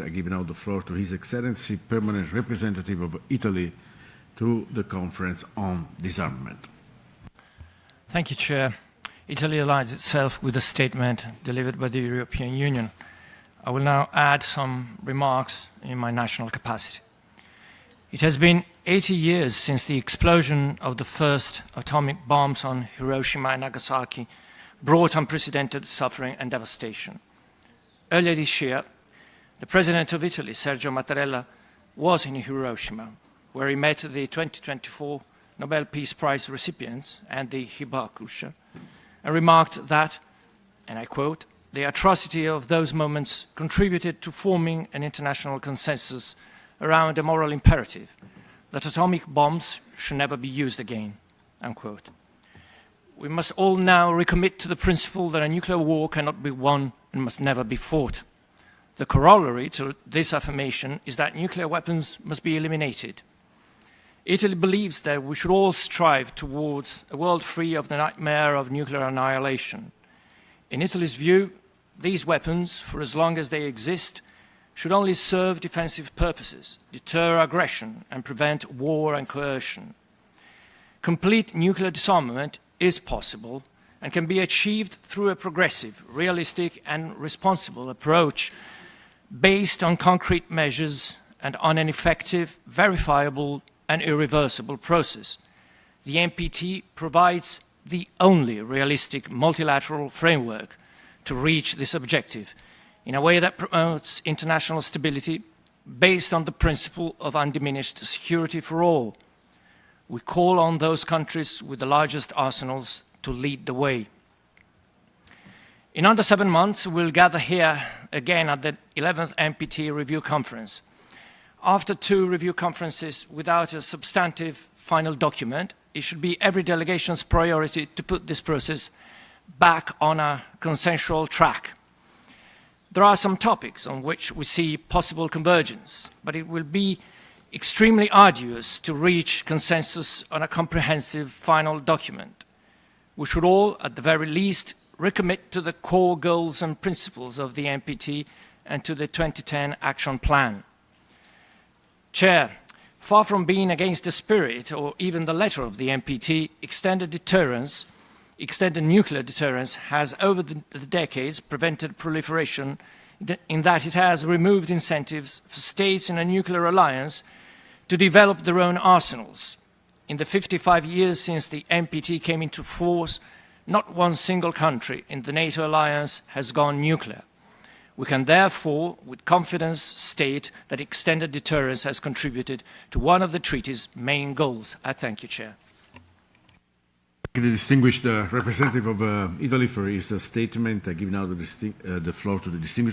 I give now the floor to His Excellency, Permanent Representative of Italy to the Conference on Disarmament. Thank you, Chair. Italy aligns itself with the statement delivered by the European Union. I will now add some remarks in my national capacity. It has been 80 years since the explosion of the first atomic bombs on Hiroshima and Nagasaki brought unprecedented suffering and devastation. Earlier this year, the President of Italy, Sergio Mattarella, was in Hiroshima, where he met the 2024 Nobel Peace Prize recipients and the Hibakusha, and remarked that, and I quote, "The atrocity of those moments contributed to forming an international consensus around a moral imperative that atomic bombs should never be used again," unquote. We must all now recommit to the principle that a nuclear war cannot be won and must never be fought. The corollary to this affirmation is that nuclear weapons must be eliminated. Italy believes that we should all strive towards a world free of the nightmare of nuclear annihilation. In Italy's view, these weapons, for as long as they exist, should only serve defensive purposes, deter aggression, and prevent war and coercion. Complete nuclear disarmament is possible and can be achieved through a progressive, realistic, and responsible approach based on concrete measures and on an effective, verifiable, and irreversible process. The NPT provides the only realistic multilateral framework to reach this objective in a way that promotes international stability based on the principle of undiminished security for all. We call on those countries with the largest arsenals to lead the way. In under 7 months, we'll gather here again at the 11th NPT Review Conference. After 2 review conferences without a substantive final document, it should be every delegation's priority to put this process back on a consensual track. There are some topics on which we see possible convergence, but it will be extremely arduous to reach consensus on a comprehensive final document. We should all, at the very least, recommit to the core goals and principles of the NPT and to the 2010 Action Plan. Chair, far from being against the spirit or even the letter of the NPT, extended nuclear deterrence has over the decades prevented proliferation in that it has removed incentives for states in a nuclear alliance to develop their own arsenals. In the 55 years since the NPT came into force, not one single country in the NATO alliance has gone nuclear. We can therefore, with confidence, state that extended deterrence has contributed to one of the treaty's main goals. I thank you, Chair. The distinguished representative of Italy for his statement. I give now the floor to the distinguished